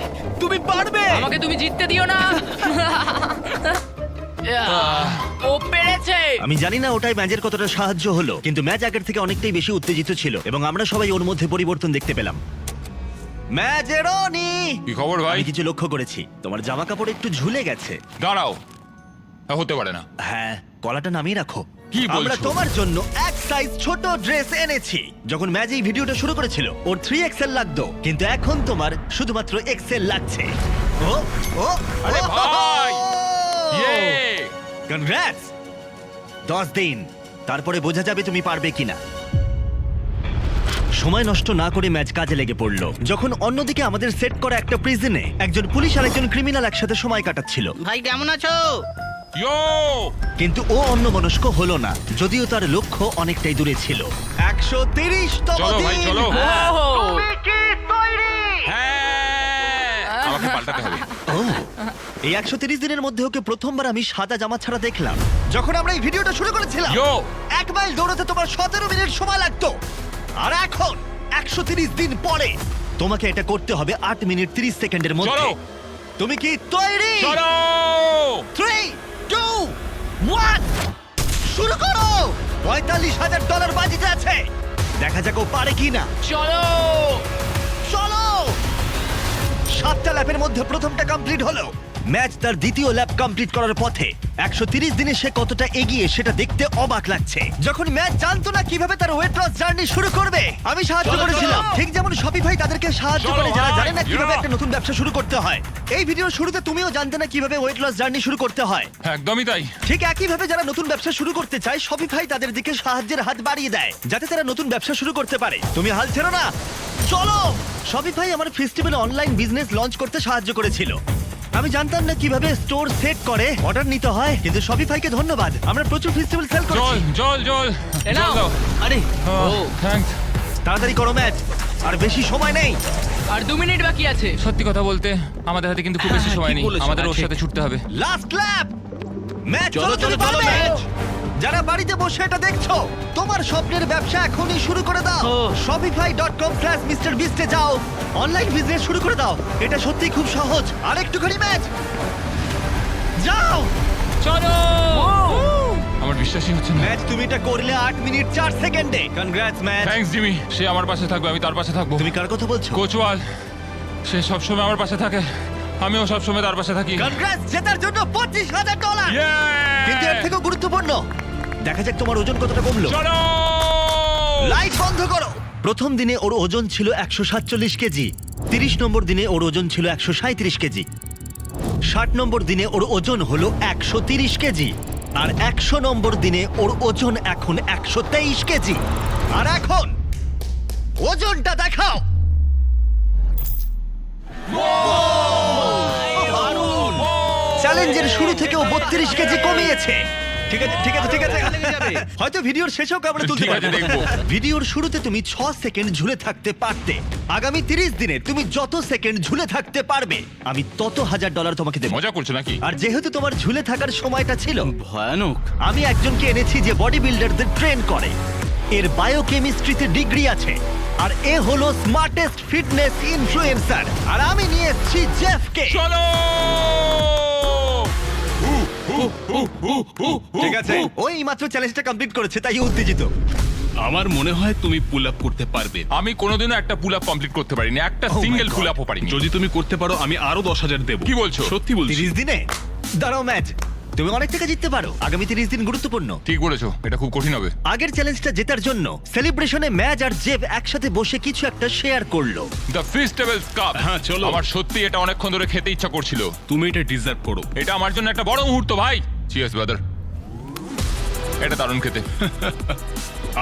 তুমি পারবে। আমাকে তুমি জিততে দিও না। ও পেরেছে। আমি জানি না ওটাই ম্যাজের কতটা সাহায্য হলো, কিন্তু ম্যাজ আগের থেকে অনেকটাই বেশি উত্তেজিত ছিল এবং আমরা সবাই ওর মধ্যে পরিবর্তন দেখতে পেলাম। ম্যাজেরনি, কি খবর ভাই? আমি কিছু লক্ষ্য করেছি, তোমার জামা কাপড় একটু ঝুলে গেছে। দাঁড়াও, হতে পারে না। হ্যাঁ, গলাটা নামিয়ে রাখো। কি বলছো? আমরা তোমার জন্য এক সাইজ ছোট ড্রেস এনেছি। যখন ম্যাজ এই ভিডিওটা শুরু করেছিল ওর 3XL লাগতো, কিন্তু এখন তোমার শুধুমাত্র XL লাগছে। ও ও আরে ভাই! ইয়ে! কনগ্রাটস! 10 দিন, তারপরে বোঝা যাবে তুমি পারবে কিনা। সময় নষ্ট না করে ম্যাচ কাজে লেগে পড়লো। যখন অন্যদিকে আমাদের সেট করা একটা প্রিজনে একজন পুলিশ আর একজন ক্রিমিনাল একসাথে সময় কাটাচ্ছিল, ভাই কেমন আছো? ইয়ো! কিন্তু ও অন্যমনস্ক হলো না, যদিও তার লক্ষ্য অনেকটাই দূরে ছিল। 130তম চলো ভাই, দিন। চলো। তুমি কি তৈরি? হ্যাঁ! আমাকে পাল্টাতে হবে। ও, এই 130 দিনের মধ্যে ওকে প্রথমবার আমি সাদা জামা ছাড়া দেখলাম। যখন আমরা এই ভিডিওটা শুরু করেছিলাম, ইয়ো! 1 মাইল দৌড়াতে তোমার 17 মিনিট সময় লাগতো, আর এখন 130 দিন পরে তোমাকে এটা করতে হবে 8 মিনিট 30 সেকেন্ডের মধ্যে। চলো। তুমি কি তৈরি? চলো! 3, 2, 1, শুরু করো। $45,000 বাজিতে আছে, দেখা যাক ও পারে কিনা। চলো চলো। 7টা ল্যাপের মধ্যে প্রথমটা কমপ্লিট হলো। ম্যাচ তার দ্বিতীয় ল্যাপ কমপ্লিট করার পথে। 130 দিনে সে কতটা এগিয়ে সেটা দেখতে অবাক লাগছে। যখন ম্যাচ জানতো না কিভাবে তার ওয়েট লস জার্নি শুরু করবে, আমি সাহায্য চলো, করেছিলাম। চলো। ঠিক যেমন শপিফাই তাদেরকে সাহায্য চলো করে যারা ভাই, জানে না কিভাবে ইয়া। একটা নতুন ব্যবসা শুরু করতে হয়। এই ভিডিওর শুরুতে তুমিও জানতে না কিভাবে ওয়েট লস জার্নি শুরু করতে হয়। একদমই তাই। ঠিক একইভাবে যারা নতুন ব্যবসা শুরু করতে চায়, শপিফাই তাদের দিকে সাহায্যের হাত বাড়িয়ে দেয় যাতে তারা নতুন ব্যবসা শুরু করতে পারে। তুমি হাল ছেড়ো না, চলো। শপিফাই আমার ফেস্টিভ্যালে অনলাইন বিজনেস লঞ্চ করতে সাহায্য করেছিল। আমি জানতাম না কিভাবে স্টোর সেট করে অর্ডার নিতে হয়, কিন্তু শপিফাইকে ধন্যবাদ, আমরা প্রচুর ফেস্টিভ্যাল সেল জল করেছি। জল জল এ নাও। জল দাও। আরে ও থ্যাঙ্কস। তাড়াতাড়ি করো ম্যাচ, আর বেশি সময় নেই। আর 2 মিনিট বাকি আছে। সত্যি কথা বলতে আমাদের হাতে কিন্তু খুব বেশি হ্যাঁ, সময় ঠিক নেই, বলেছো, আমাদের ওর ঠিক। সাথে ছুটতে হবে। লাস্ট ল্যাপ। ম্যাচ, চলো, চলো চলো চলো, চলো, ম্যাচ। যারা বাড়িতে বসে এটা দেখছো, তোমার স্বপ্নের ব্যবসা এখনই শুরু করে দাও। ও। shopify.com/mrbeast এ যাও, অনলাইন বিজনেস শুরু করে দাও। এটা সত্যি খুব সহজ। আর একটুখানি ম্যাচ, যাও। চলো আমার বিশ্বাসই হচ্ছে না। ম্যাচ, তুমি এটা করলে 8 মিনিট 4 সেকেন্ডে। Congrats match. থ্যাঙ্কস জিমি, সে আমার পাশে থাকবে, আমি তার পাশে থাকবো। তুমি কার কথা বলছো? কোচওয়াল, সে সবসময় আমার পাশে থাকে, আমিও সবসময় তার পাশে থাকি। কনগ্রাটস, জেতার জন্য $25,000। Yeah! কিন্তু এর থেকেও গুরুত্বপূর্ণ, দেখা যাক তোমার ওজন কতটা কমলো। চলো! লাইট বন্ধ করো। প্রথম দিনে ওর ওজন ছিল 147 কেজি। 30 নম্বর দিনে ওর ওজন ছিল 137 কেজি। 60 নম্বর দিনে ওর ওজন হলো 130 কেজি। আর 100 নম্বর দিনে ওর ওজন এখন 123 কেজি। আর এখন ওজনটা দেখাও। চ্যালেঞ্জের শুরু থেকে ও 32 কেজি কমিয়েছে। ঠিক আছে ঠিক আছে ঠিক আছে, হয়তো ভিডিওর শেষেও আমরা তুলতে ঠিক আছে, পারবো। দেখবো। ভিডিওর শুরুতে তুমি 6 সেকেন্ড ঝুলে থাকতে পারতে। আগামী 30 দিনে তুমি যত সেকেন্ড ঝুলে থাকতে পারবে, আমি তত $1,000 তোমাকে দেবো। মজা করছো নাকি? আর যেহেতু তোমার ঝুলে থাকার সময়টা ছিল, ভয়ানক। আমি একজনকে এনেছি যে বডি বিল্ডারদের ট্রেন করে। এর বায়োকেমিস্ট্রিতে ডিগ্রি আছে, আর এ হলো স্মার্টেস্ট ফিটনেস ইনফ্লুয়েন্সার। আর আমি নিয়ে এসেছি জেফকে। চলো! ঠিক আছে, ওই মাত্র চ্যালেঞ্জটা কমপ্লিট করেছে, তাই ও উত্তেজিত। আমার মনে হয় তুমি পুল আপ করতে পারবে। আমি কোনোদিনও একটা পুল আপ কমপ্লিট করতে পারিনি, একটা my সিঙ্গেল God. পুল আপও পারিনি। যদি তুমি করতে পারো আমি আরো 10,000 দেবো। কি বলছো? সত্যি বলছি। 30 দিনে দাঁড়াও ম্যাচ, তুমি অনেক টাকা জিততে পারো। আগামী 30 দিন গুরুত্বপূর্ণ। ঠিক বলেছো, এটা খুব কঠিন হবে। আগের চ্যালেঞ্জটা জেতার জন্য সেলিব্রেশনে ম্যাচ আর জেব একসাথে বসে কিছু একটা শেয়ার করলো। The Feastables cup. হ্যাঁ, চলো। আমার সত্যি এটা অনেকক্ষণ ধরে খেতে ইচ্ছা করছিল। তুমি এটা ডিজার্ভ করো। এটা আমার জন্য একটা বড় মুহূর্ত ভাই। Cheers brother. এটা দারুণ খেতে,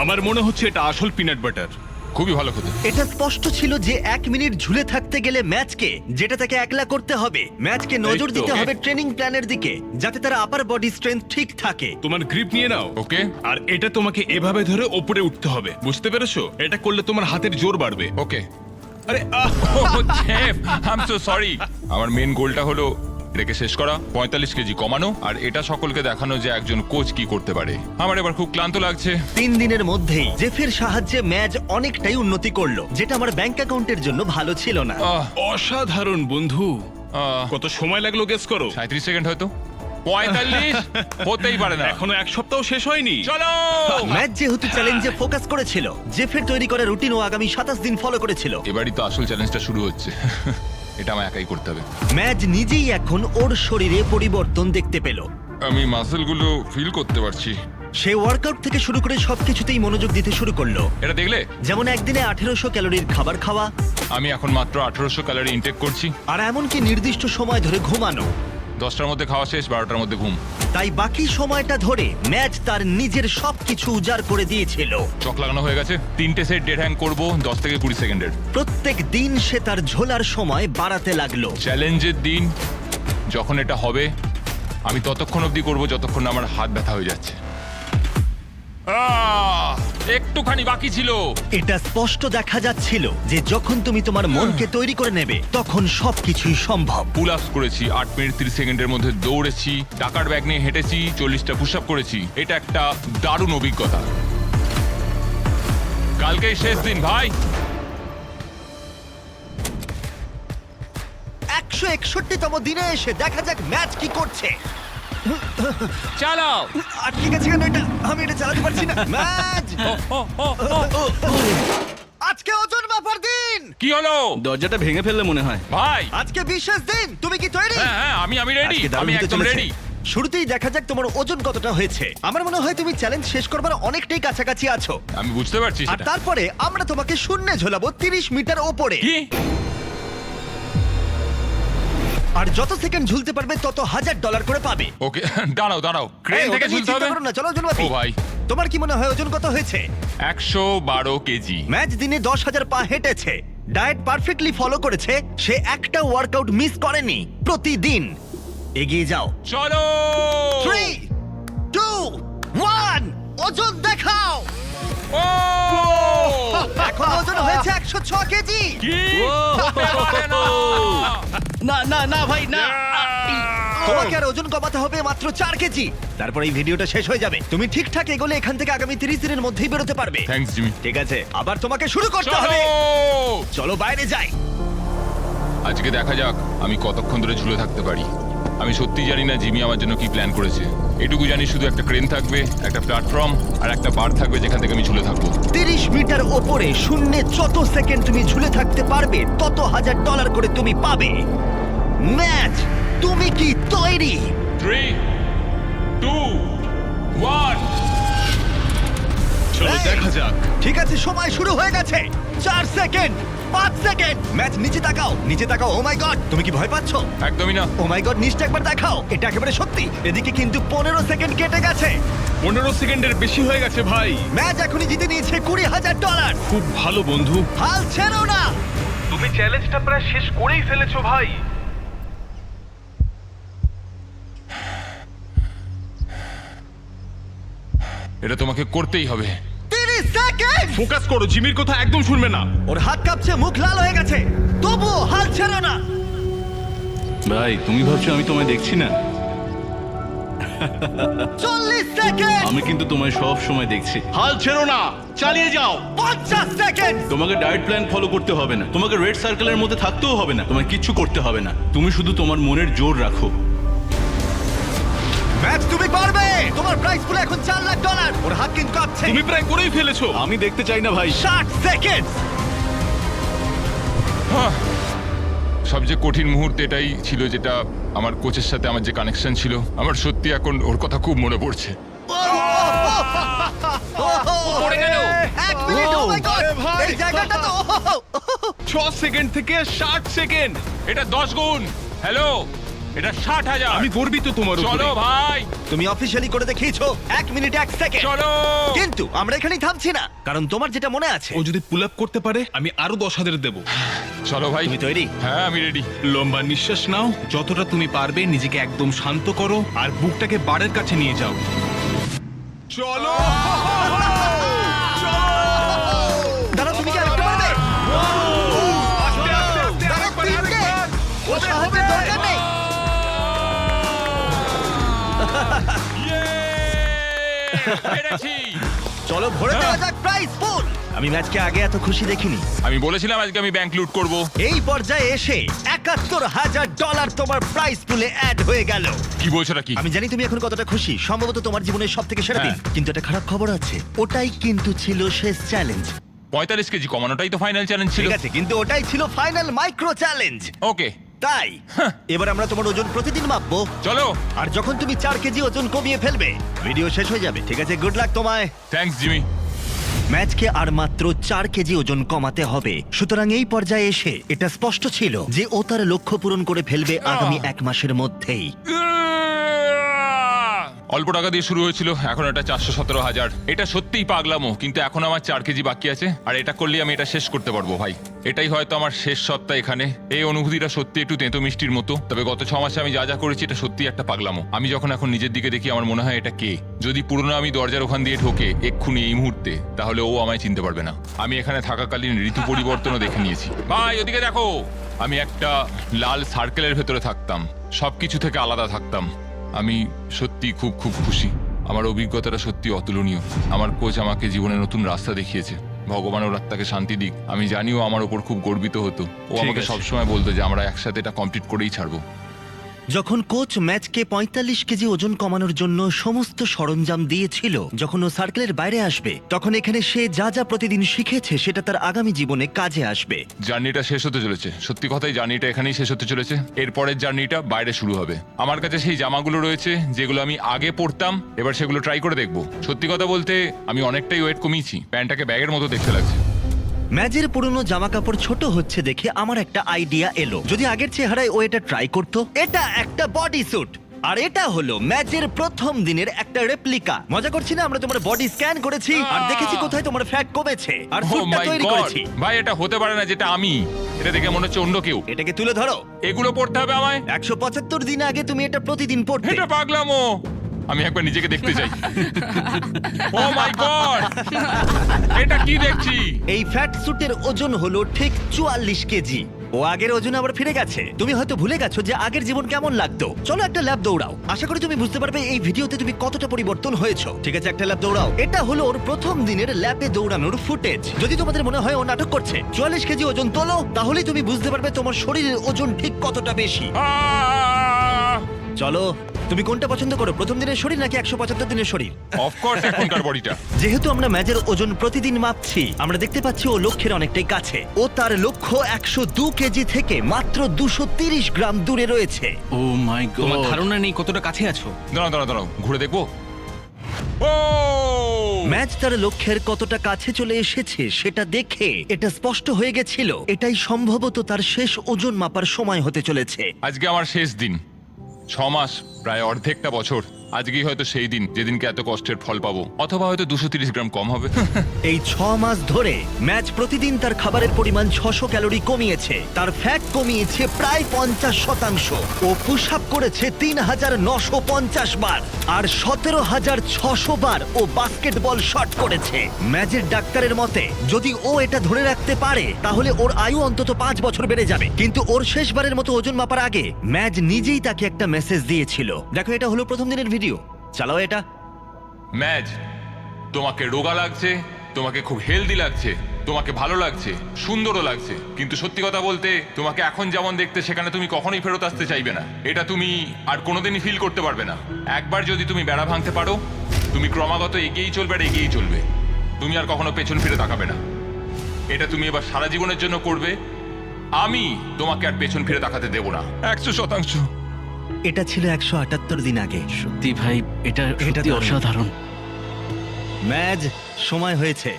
আমার মনে হচ্ছে এটা আসল পিনাট বাটার। খুবই ভালো খেতে। এটা স্পষ্ট ছিল যে 1 মিনিট ঝুলে থাকতে গেলে ম্যাচকে, যেটা তাকে একলা করতে হবে, ম্যাচকে নজর এই তো। দিতে হবে ট্রেনিং প্ল্যানের দিকে, যাতে তার আপার বডি স্ট্রেংথ ঠিক থাকে। তোমার গ্রিপ নিয়ে নাও। ওকে। আর এটা তোমাকে এভাবে ধরে ওপরে উঠতে হবে, বুঝতে পেরেছো? এটা করলে তোমার হাতের জোর বাড়বে। ওকে। আরে chef, I am so sorry. আমার মেন গোলটা হলো এটাকে শেষ করা, 45 কেজি কমানো, আর এটা সকলকে দেখানো যে একজন কোচ কি করতে পারে। আমার এবার খুব ক্লান্ত লাগছে। 3 দিনের মধ্যেই জেফের সাহায্যে ম্যাচ অনেকটাই উন্নতি করলো, যেটা আমার ব্যাংক অ্যাকাউন্টের জন্য ভালো ছিল না। আহ, অসাধারণ বন্ধু। আহ, কত সময় লাগলো গেস করো? 37 সেকেন্ড হয়তো। 45 হতেই পারে না। এখনো এক সপ্তাহ শেষ হয়নি। চলো। ম্যাচ যেহেতু চ্যালেঞ্জে ফোকাস করেছিল, জেফের তৈরি করা রুটিনও আগামী 27 দিন ফলো করেছিল। এবারই তো আসল চ্যালেঞ্জটা শুরু হচ্ছে। এটা আমায় একাই করতে হবে। ম্যাচ নিজেই এখন ওর শরীরে পরিবর্তন দেখতে পেল। আমি মাসেলগুলো ফিল করতে পারছি। সে ওয়ার্কআউট থেকে শুরু করে সবকিছুতেই মনোযোগ দিতে শুরু করলো। এটা দেখলে? যেমন একদিনে 1800 ক্যালোরির খাবার খাওয়া, আমি এখন মাত্র 1800 ক্যালোরি ইনটেক করছি। আর এমনকি নির্দিষ্ট সময় ধরে ঘুমানো। 10টার মধ্যে খাওয়া শেষ, 12টার মধ্যে ঘুম। তাই বাকি সময়টা ধরে ম্যাচ তার নিজের সবকিছু উজাড় করে দিয়েছিল। চক লাগানো হয়ে গেছে। 3টে সেট ডেড হ্যাং করবো 10 থেকে 20 সেকেন্ডের। প্রত্যেক দিন সে তার ঝোলার সময় বাড়াতে লাগলো। চ্যালেঞ্জের দিন যখন এটা হবে, আমি ততক্ষণ অবধি করবো যতক্ষণ না আমার হাত ব্যথা হয়ে যাচ্ছে। একটুখানি বাকি ছিল। এটা স্পষ্ট দেখা যাচ্ছিল যে যখন তুমি তোমার মনকে তৈরি করে নেবে, তখন সবকিছুই সম্ভব। পুল আপস করেছি 8 মিনিট 30 সেকেন্ডের মধ্যে, দৌড়েছি, টাকার ব্যাগ নিয়ে হেঁটেছি, 40টা পুশ আপ করেছি। এটা একটা দারুণ অভিজ্ঞতা। কালকেই শেষ দিন ভাই। 161তম দিনে এসে দেখা যাক ম্যাচ কি করছে। চালাও। আটকে গেছে কেন এটা? আমি এটা চালাতে পারছি না। ম্যাচ আজকে ওজন মাপার দিন। কি হলো দরজাটা ভেঙে ফেললে মনে হয়। ভাই? আজকে বিশেষ দিন। তুমি কি তৈরি? হ্যাঁ হ্যাঁ, আমি রেডি। আজকে দারুণ আমি হতে একদম চলেছে। রেডি। শুরুতেই দেখা যাক তোমার ওজন কতটা হয়েছে। আমার মনে হয় তুমি চ্যালেঞ্জ শেষ করবার অনেকটাই কাছাকাছি আছো। আমি বুঝতে পারছি আর সেটা। তারপরে আমরা তোমাকে শূন্যে ঝোলাবো 30 মিটার ওপরে। কি? আর যত সেকেন্ড ঝুলতে পারবে তত $1000 করে পাবে। ওকে, দাঁড়াও। ক্রেন এই, থেকে ওটা নিয়ে ঝুলতে চিন্তা হবে? করো না, চলো ওজন মাপি। ও ভাই, তোমার কি মনে হয় ওজন কত হয়েছে? 112 কেজি। ম্যাচ দিনে 10,000 পা হেঁটেছে, ডায়েট পারফেক্টলি ফলো করেছে, সে একটা ওয়ার্কআউট মিস করেনি প্রতিদিন। এগিয়ে যাও। চলো। 3 2 1 ওজন দেখাও। ও! এখন ওজন হয়েছে 106 কেজি। কি? হতে পারে না। না না না ভাই না। তোমাকে আর ওজন কমাতে হবে মাত্র 4 কেজি। তারপর এই ভিডিওটা শেষ হয়ে যাবে। তুমি ঠিকঠাক এগোলে এখান থেকে আগামী 30 দিনের মধ্যেই বেরোতে পারবে। Thanks Jimmy. ঠিক আছে, আবার তোমাকে শুরু করতে চলো। হবে। চলো বাইরে যাই। আজকে দেখা যাক আমি কতক্ষণ ধরে ঝুলে থাকতে পারি। আমি সত্যি জানি না জিমি আমার জন্য কি প্ল্যান করেছে। এটুকু জানি শুধু একটা ক্রেন থাকবে, একটা প্ল্যাটফর্ম আর একটা বার থাকবে যেখান থেকে আমি ঝুলে থাকবো। 30 মিটার ওপরে শূন্যে যত সেকেন্ড তুমি ঝুলে থাকতে পারবে, তত $1000 করে তুমি পাবে। ম্যাচ, তুমি কি তৈরি? 3 2 1 চলো এই। দেখা যাক। ঠিক আছে, সময় শুরু হয়ে গেছে। 4 সেকেন্ড, 5 সেকেন্ড। ম্যাচ, নিচে তাকাও, নিচে তাকাও। ও মাই গড, তুমি কি ভয় পাচ্ছো? একদমই না। ও মাই গড, নিচটা একবার দেখাও। এটা একেবারে সত্যি। এদিকে কিন্তু 15 সেকেন্ড কেটে গেছে। 15 সেকেন্ডের বেশি হয়ে গেছে ভাই। ম্যাচ এখনই জিতে নিয়েছে $20,000। খুব ভালো বন্ধু। হাল ছেড়ো না। তুমি চ্যালেঞ্জটা প্রায় শেষ করেই ফেলেছো ভাই। এটা তোমাকে করতেই হবে। 30 সেকেন্ড। ফোকাস করো, জিমির কথা একদম শুনবে না। ওর হাত কাঁপছে, মুখ লাল হয়ে গেছে, তবুও হাল ছেড়ো না। ভাই তুমি ভাবছো আমি তোমায় দেখছি না? 40 সেকেন্ড, আমি কিন্তু তোমায় সব সময় দেখছি। হাল ছেড়ো না, চালিয়ে যাও। 50 সেকেন্ড। তোমাকে ডায়েট প্ল্যান ফলো করতে হবে না, তোমাকে রেড সার্কেলের মধ্যে থাকতেও হবে না, তোমায় কিচ্ছু করতে হবে না। তুমি শুধু তোমার মনের জোর রাখো। ম্যাচ তুমি পারবে। তোমার প্রাইস পুলে এখন $4 লাখ। ওর হাত কিন্তু কাঁপছে। তুমি প্রায় করেই ফেলেছো। আমি দেখতে চাই না ভাই। 60 সেকেন্ড। সবচেয়ে কঠিন মুহূর্ত এটাই ছিল, যেটা আমার কোচের সাথে আমার যে কানেকশন ছিল। আমার সত্যি এখন ওর কথা খুব মনে পড়ছে। পড়ে গেল। 1 মিনিট, ও মাই গড। আরে ভাই। এই জায়গাটা তো 6 সেকেন্ড থেকে 60 সেকেন্ড। এটা 10 গুণ। হ্যালো, এটা 60,000। আমি গর্বিত তোমার উপরে। চলো ভাই, তুমি অফিশিয়ালি করে দেখিয়েছো। 1 মিনিট 1 সেকেন্ড। চলো। কিন্তু আমরা এখানেই থামছি না, কারণ তোমার যেটা মনে আছে। ও যদি পুল আপ করতে পারে আমি আরো 10,000 দেবো। চলো ভাই। তুমি তৈরি? হ্যাঁ, আমি রেডি। লম্বা নিঃশ্বাস নাও, যতটা তুমি পারবে নিজেকে একদম শান্ত করো আর বুকটাকে বারের কাছে নিয়ে যাও। চলো। দাঁড়াও, তুমি কি আরেকটা পারবে? আস্তে আস্তে আস্তে দাঁড়াও, আরেকবার, তিনটে। আরেকবার। ওর সাহায্যের দরকার নেই। পেরেছি। চলো ভরে দেওয়া যাক প্রাইস পুল। আমি ম্যাচকে আগে এত খুশি দেখিনি। আমি বলেছিলাম আজকে আমি ব্যাংক লুট করব। এই পর্যায়ে এসে $71,000 তোমার প্রাইস পুলে অ্যাড হয়ে গেল। কি বলছো নাকি? আমি জানি তুমি এখন কতটা খুশি, সম্ভবত তোমার জীবনের সব থেকে সেরা দিন। হ্যাঁ। কিন্তু একটা খারাপ খবর আছে, ওটাই কিন্তু ছিল শেষ চ্যালেঞ্জ। 45 কেজি কমানোটাই তো ফাইনাল চ্যালেঞ্জ ছিল। ঠিক আছে, কিন্তু ওটাই ছিল ফাইনাল মাইক্রো চ্যালেঞ্জ। ওকে, তাই এবার আমরা তোমার ওজন প্রতিদিন মাপবো। চলো। আর যখন তুমি 4 কেজি ওজন কমিয়ে ফেলবে, ভিডিও শেষ হয়ে যাবে। ঠিক আছে, গুড লাক তোমায়। Thanks Jimmy. ম্যাচকে আর মাত্র 4 কেজি ওজন কমাতে হবে। সুতরাং এই পর্যায়ে এসে এটা স্পষ্ট ছিল যে ও তার লক্ষ্য পূরণ করে ফেলবে আগামী 1 মাসের মধ্যেই। অল্প টাকা দিয়ে শুরু হয়েছিল, এখন এটা 417,000। এটা সত্যিই পাগলামো, কিন্তু এখন আমার 4 কেজি বাকি আছে, আর এটা করলে আমি এটা শেষ করতে পারবো ভাই। এটাই হয়তো আমার শেষ সপ্তাহ এখানে। এই অনুভূতিটা সত্যি একটু তেঁতো মিষ্টির মতো। তবে গত 6 মাসে আমি যা যা করেছি এটা সত্যি একটা পাগলামো। আমি যখন এখন নিজের দিকে দেখি আমার মনে হয় এটা কে। যদি পুরনো আমি দরজার ওখান দিয়ে ঢোকে এক্ষুনি এই মুহূর্তে, তাহলে ও আমায় চিনতে পারবে না। আমি এখানে থাকাকালীন ঋতু পরিবর্তনও দেখে নিয়েছি। ভাই ওদিকে দেখো, আমি একটা লাল সার্কেলের ভেতরে থাকতাম, সবকিছু থেকে আলাদা থাকতাম। আমি সত্যি খুব খুব খুশি। আমার অভিজ্ঞতাটা সত্যি অতুলনীয়। আমার কোচ আমাকে জীবনে নতুন রাস্তা দেখিয়েছে। ভগবান ওর আত্মাকে শান্তি দিক। আমি জানিও আমার ওপর খুব গর্বিত হতো। ও আমাকে আছে। সবসময় বলতো যে আমরা একসাথে এটা কমপ্লিট করেই ছাড়বো। যখন কোচ ম্যাচকে 45 কেজি ওজন কমানোর জন্য সমস্ত সরঞ্জাম দিয়েছিল, যখন ও সার্কেলের বাইরে আসবে, তখন এখানে সে যা যা প্রতিদিন শিখেছে সেটা তার আগামী জীবনে কাজে আসবে। জার্নিটা শেষ হতে চলেছে। সত্যি কথাই জার্নিটা এখানেই শেষ হতে চলেছে। এরপরের জার্নিটা বাইরে শুরু হবে। আমার কাছে সেই জামাগুলো রয়েছে যেগুলো আমি আগে পরতাম, এবার সেগুলো ট্রাই করে দেখবো। সত্যি কথা বলতে আমি অনেকটাই ওয়েট কমিয়েছি। প্যান্টটাকে ব্যাগের মতো দেখতে লাগছে। ম্যাচের পুরনো জামা কাপড় ছোট হচ্ছে দেখে আমার একটা আইডিয়া এলো। যদি আগের চেহারায় ও এটা ট্রাই করতো। এটা একটা বডি স্যুট, আর এটা হলো ম্যাচের প্রথম দিনের একটা রেপ্লিকা। মজা করছি না, আমরা তোমার বডি স্ক্যান করেছি আর দেখেছি কোথায় তোমার ফ্যাট কমেছে, আর Oh স্যুটটা my তৈরি God! করেছি। ভাই এটা হতে পারে না যেটা আমি। এটা দেখে মনে হচ্ছে অন্য কেউ। এটাকে তুলে ধরো। এগুলো পড়তে হবে আমায়? 175 দিন আগে তুমি এটা প্রতিদিন পড়তে। এটা পাগলামো। আমি একবার নিজেকে দেখতে চাই। ও মাই গড, এটা কি দেখছি? এই ফ্যাট স্যুটের ওজন হলো ঠিক 44 কেজি। ও আগের ওজন আবার ফিরে গেছে। তুমি হয়তো ভুলে গেছো যে আগের জীবন কেমন লাগতো। চলো একটা ল্যাব দৌড়াও। আশা করি তুমি বুঝতে পারবে এই ভিডিওতে তুমি কতটা পরিবর্তন হয়েছো। ঠিক আছে, একটা ল্যাব দৌড়াও। এটা হলো ওর প্রথম দিনের ল্যাবে দৌড়ানোর ফুটেজ। যদি তোমাদের মনে হয় ও নাটক করছে, 44 কেজি ওজন তোলো, তাহলেই তুমি বুঝতে পারবে তোমার শরীরের ওজন ঠিক কতটা বেশি। আহ! চলো, তুমি কোনটা পছন্দ করো, প্রথম দিনের শরীর নাকি 175 দিনের শরীর? অফকোর্স এখনকার বডিটা। যেহেতু আমরা ম্যাচের ওজন প্রতিদিন মাপছি, আমরা দেখতে পাচ্ছি ও লক্ষ্যের অনেকটাই কাছে। ও তার লক্ষ্য 102 কেজি থেকে মাত্র 230 গ্রাম দূরে রয়েছে। ও মাই গড, তোমার ধারণা নেই কতটা কাছে আছো। দাঁড়াও দাঁড়াও দাঁড়াও, ঘুরে দেখবো। ও ম্যাচ তার লক্ষ্যের কতটা কাছে চলে এসেছে সেটা দেখে এটা স্পষ্ট হয়ে গেছিল এটাই সম্ভবত তার শেষ ওজন মাপার সময় হতে চলেছে। আজকে আমার শেষ দিন। 6 মাস, প্রায় অর্ধেকটা বছর। আজকেই হয়তো সেই দিন যেদিনকে এত কষ্টের ফল পাবো, অথবা হয়তো 230 গ্রাম কম হবে। এই 6 মাস ধরে ম্যাচ প্রতিদিন তার খাবারের পরিমাণ 600 ক্যালোরি কমিয়েছে, তার ফ্যাট কমিয়েছে প্রায় 50%। ও পুশ আপ করেছে 3950 বার, আর 17600 বার ও বাস্কেটবল শট করেছে। ম্যাচের ডাক্তারের মতে যদি ও এটা ধরে রাখতে পারে তাহলে ওর আয়ু অন্তত 5 বছর বেড়ে যাবে। কিন্তু ওর শেষবারের মতো ওজন মাপার আগে ম্যাচ নিজেই তাকে একটা মেসেজ দিয়েছিল। দেখো, এটা হলো প্রথম দিনের ভিডিও। চালাও এটা। ম্যাচ, তোমাকে রোগা লাগছে, তোমাকে খুব হেলদি লাগছে, তোমাকে ভালো লাগছে, সুন্দরও লাগছে, কিন্তু সত্যি কথা বলতে তোমাকে এখন যেমন দেখতে সেখানে তুমি কখনোই ফেরত আসতে চাইবে না। এটা তুমি আর কোনোদিনই ফিল করতে পারবে না। একবার যদি তুমি বেড়া ভাঙতে পারো, তুমি ক্রমাগত এগিয়েই চলবে আর এগিয়েই চলবে। তুমি আর কখনো পেছন ফিরে তাকাবে না। এটা তুমি এবার সারা জীবনের জন্য করবে। আমি তোমাকে আর পেছন ফিরে তাকাতে দেব না। 100%। এটা ছিল 178 দিন আগে। সত্যি ভাই, এটা সত্যি দারুণ। অসাধারণ। ম্যাজ, সময় হয়েছে।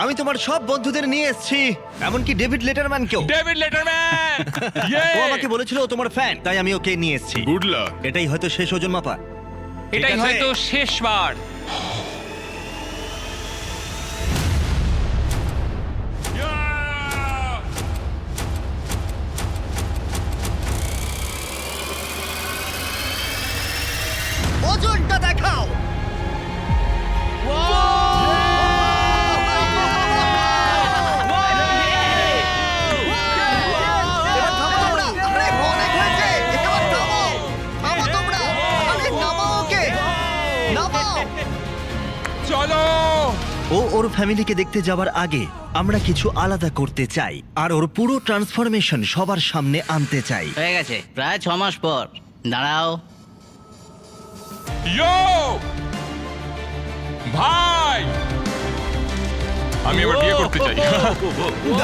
আমি তোমার সব বন্ধুদের নিয়ে এসেছি, এমনকি ডেভিড লেটারম্যানকেও। David Letterman! ও আমাকে বলেছিল ও তোমার ফ্যান, তাই আমি ওকে নিয়ে এসেছি। Good luck. এটাই হয়তো শেষ ওজন মাপা। এটাই ঠিক আছে? হয়তো শেষবার। ওজনটা দেখাও। এবার থামো তোমরা। আরে, অনেক হয়েছে। এবার থামো। থামো তোমরা। আরে, নামাও ওকে। নামাও। চলো! ও ওর ফ্যামিলিকে দেখতে যাওয়ার আগে আমরা কিছু আলাদা করতে চাই, আর ওর পুরো ট্রান্সফরমেশন সবার সামনে আনতে চাই। হয়ে গেছে প্রায় 6 মাস পর। দাঁড়াও, ইয়ো! ভাই! আমি এবার বিয়ে করতে চাই।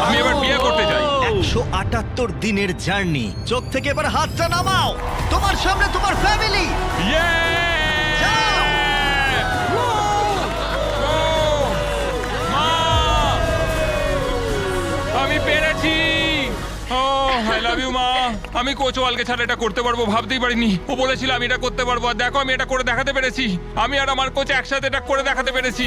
আমি এবার বিয়ে করতে চাই। 178 দিনের জার্নি। চোখ থেকে এবার হাতটা নামাও। তোমার সামনে তোমার ফ্যামিলি। ইয়ে! যাও। মা! আমি পেরেছি। ও আই লাভ ইউ মা। আমি কোচওয়ালকে ছাড়া এটা করতে পারবো ভাবতেই পারিনি। ও বলেছিল আমি এটা করতে পারবো, আর দেখো আমি এটা করে দেখাতে পেরেছি। আমি আর আমার কোচ একসাথে এটা করে দেখাতে পেরেছি।